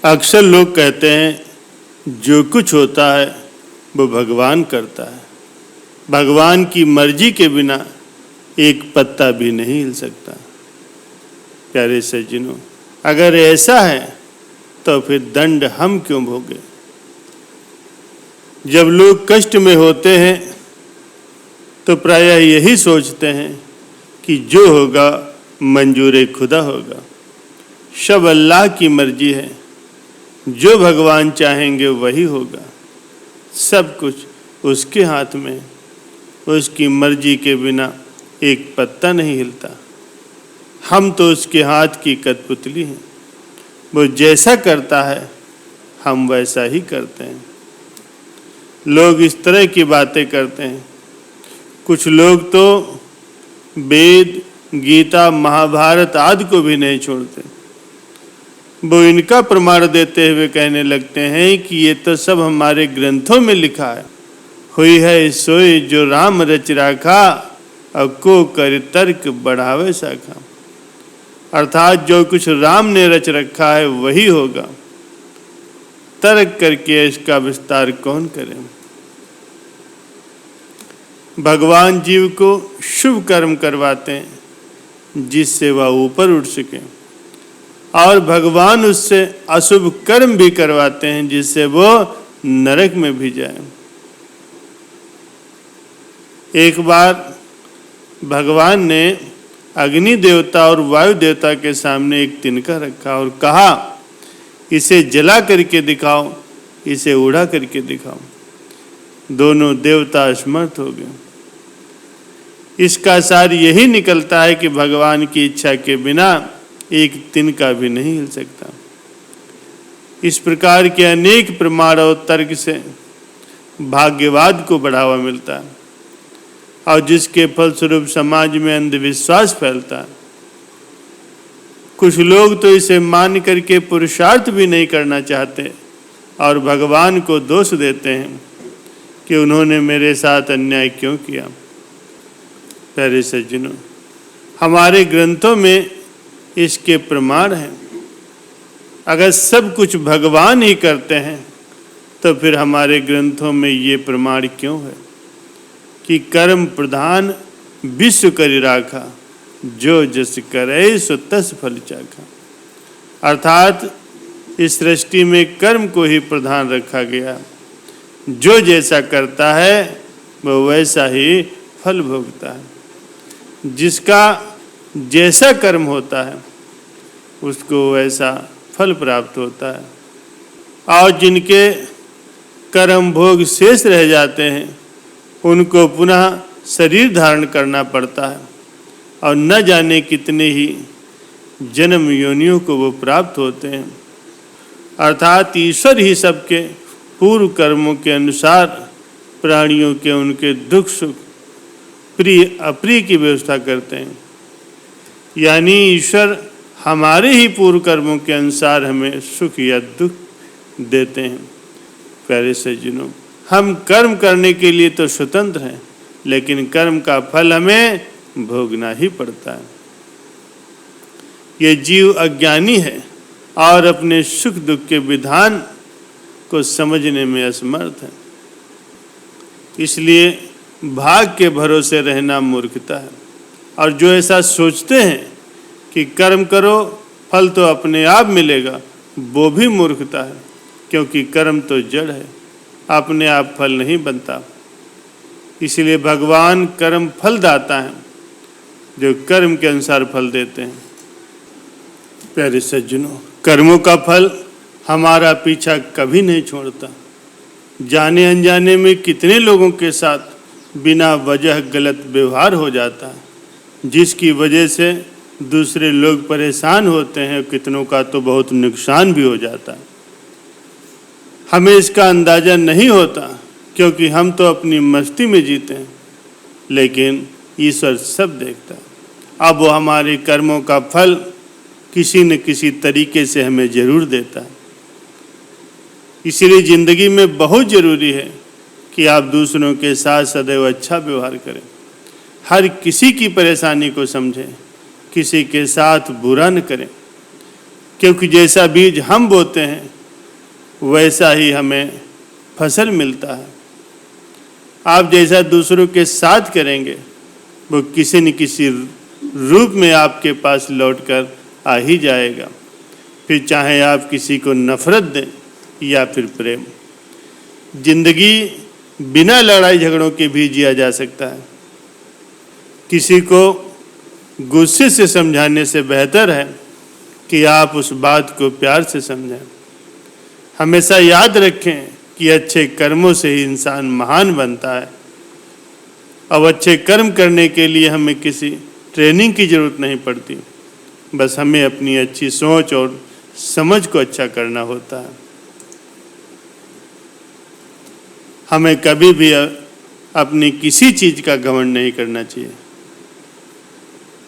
अक्सर लोग कहते हैं जो कुछ होता है वो भगवान करता है। भगवान की मर्जी के बिना एक पत्ता भी नहीं हिल सकता। प्यारे सज्जनों, अगर ऐसा है तो फिर दंड हम क्यों भोगे? जब लोग कष्ट में होते हैं तो प्रायः यही सोचते हैं कि जो होगा मंजूर खुदा होगा। सब अल्लाह की मर्जी है, जो भगवान चाहेंगे वही होगा। सब कुछ उसके हाथ में, उसकी मर्जी के बिना एक पत्ता नहीं हिलता। हम तो उसके हाथ की कठपुतली हैं। वो जैसा करता है हम वैसा ही करते हैं। लोग इस तरह की बातें करते हैं। कुछ लोग तो वेद, गीता, महाभारत आदि को भी नहीं छोड़ते। वो इनका प्रमाण देते हुए कहने लगते हैं कि ये तो सब हमारे ग्रंथों में लिखा है। हुई है सोई जो राम रच राखा, और को कर तर्क बढ़ावे शाखा। अर्थात जो कुछ राम ने रच रखा है वही होगा, तर्क करके इसका विस्तार कौन करे। भगवान जीव को शुभ कर्म करवाते हैं जिससे वह ऊपर उठ सके, और भगवान उससे अशुभ कर्म भी करवाते हैं जिससे वो नरक में भी जाए। एक बार भगवान ने अग्नि देवता और वायु देवता के सामने एक तिनका रखा और कहा, इसे जला करके दिखाओ, इसे उड़ा करके दिखाओ। दोनों देवता असमर्थ हो गए। इसका सार यही निकलता है कि भगवान की इच्छा के बिना एक तिनका भी नहीं हिल सकता। इस प्रकार के अनेक प्रमाण और तर्क से भाग्यवाद को बढ़ावा मिलता है, और जिसके फलस्वरूप समाज में अंधविश्वास फैलता है। कुछ लोग तो इसे मान करके पुरुषार्थ भी नहीं करना चाहते और भगवान को दोष देते हैं कि उन्होंने मेरे साथ अन्याय क्यों किया। प्यारे सज्जनों, हमारे ग्रंथों में इसके प्रमाण हैं। अगर सब कुछ भगवान ही करते हैं तो फिर हमारे ग्रंथों में ये प्रमाण क्यों है कि कर्म प्रधान विश्व करि राखा, जो जस करे सो तस फल चाखा। अर्थात इस सृष्टि में कर्म को ही प्रधान रखा गया। जो जैसा करता है वह वैसा ही फल भोगता है। जिसका जैसा कर्म होता है उसको वैसा फल प्राप्त होता है, और जिनके कर्म भोग शेष रह जाते हैं उनको पुनः शरीर धारण करना पड़ता है, और न जाने कितने ही जन्म योनियों को वो प्राप्त होते हैं। अर्थात ईश्वर ही सबके पूर्व कर्मों के अनुसार प्राणियों के उनके दुख सुख, प्रिय अप्रिय की व्यवस्था करते हैं। यानी ईश्वर हमारे ही पूर्व कर्मों के अनुसार हमें सुख या दुख देते हैं। प्यारे सज्जनों, हम कर्म करने के लिए तो स्वतंत्र हैं, लेकिन कर्म का फल हमें भोगना ही पड़ता है। ये जीव अज्ञानी है और अपने सुख दुख के विधान को समझने में असमर्थ है। इसलिए भाग के भरोसे रहना मूर्खता है, और जो ऐसा सोचते हैं कि कर्म करो फल तो अपने आप मिलेगा, वो भी मूर्खता है, क्योंकि कर्म तो जड़ है, अपने आप फल नहीं बनता। इसलिए भगवान कर्म फल दाता है, जो कर्म के अनुसार फल देते हैं। प्यारे सज्जनों, कर्मों का फल हमारा पीछा कभी नहीं छोड़ता। जाने अनजाने में कितने लोगों के साथ बिना वजह गलत व्यवहार हो जाता है, जिसकी वजह से दूसरे लोग परेशान होते हैं। कितनों का तो बहुत नुकसान भी हो जाता है। हमें इसका अंदाज़ा नहीं होता, क्योंकि हम तो अपनी मस्ती में जीते हैं, लेकिन ईश्वर सब देखता है। अब वो हमारे कर्मों का फल किसी न किसी तरीके से हमें जरूर देता है। इसीलिए ज़िंदगी में बहुत ज़रूरी है कि आप दूसरों के साथ सदैव अच्छा व्यवहार करें, हर किसी की परेशानी को समझें, किसी के साथ बुरा न करें, क्योंकि जैसा बीज हम बोते हैं वैसा ही हमें फसल मिलता है। आप जैसा दूसरों के साथ करेंगे वो किसी न किसी रूप में आपके पास लौटकर आ ही जाएगा, फिर चाहे आप किसी को नफरत दें या फिर प्रेम। जिंदगी बिना लड़ाई झगड़ों के भी जिया जा सकता है। किसी को गुस्से से समझाने से बेहतर है कि आप उस बात को प्यार से समझें। हमेशा याद रखें कि अच्छे कर्मों से ही इंसान महान बनता है। अब अच्छे कर्म करने के लिए हमें किसी ट्रेनिंग की जरूरत नहीं पड़ती, बस हमें अपनी अच्छी सोच और समझ को अच्छा करना होता है। हमें कभी भी अपनी किसी चीज का घमंड नहीं करना चाहिए,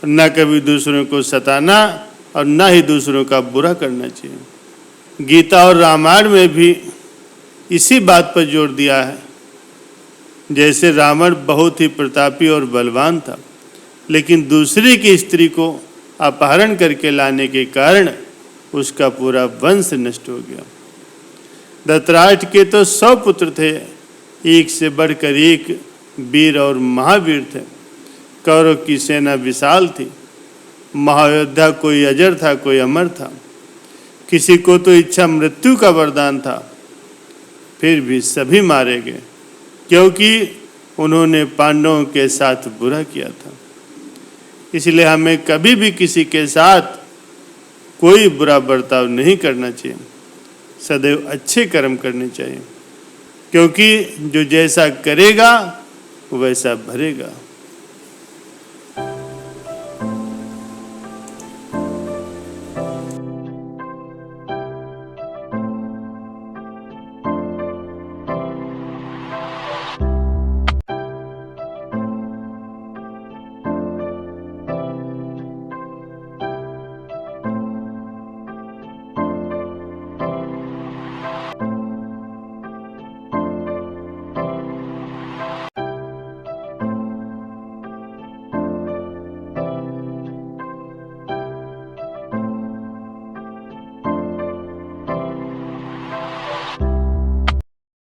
न कभी दूसरों को सताना और न ही दूसरों का बुरा करना चाहिए। गीता और रामायण में भी इसी बात पर जोर दिया है। जैसे रावण बहुत ही प्रतापी और बलवान था, लेकिन दूसरे की स्त्री को अपहरण करके लाने के कारण उसका पूरा वंश नष्ट हो गया। धृतराष्ट्र के तो 100 पुत्र थे, एक से बढ़कर एक वीर और महावीर थे। कौरव की सेना विशाल थी। महायोद्धा कोई अजर था, कोई अमर था। किसी को तो इच्छा मृत्यु का वरदान था, फिर भी सभी मारे गए क्योंकि उन्होंने पांडवों के साथ बुरा किया था। इसलिए हमें कभी भी किसी के साथ कोई बुरा बर्ताव नहीं करना चाहिए, सदैव अच्छे कर्म करने चाहिए, क्योंकि जो जैसा करेगा वैसा भरेगा।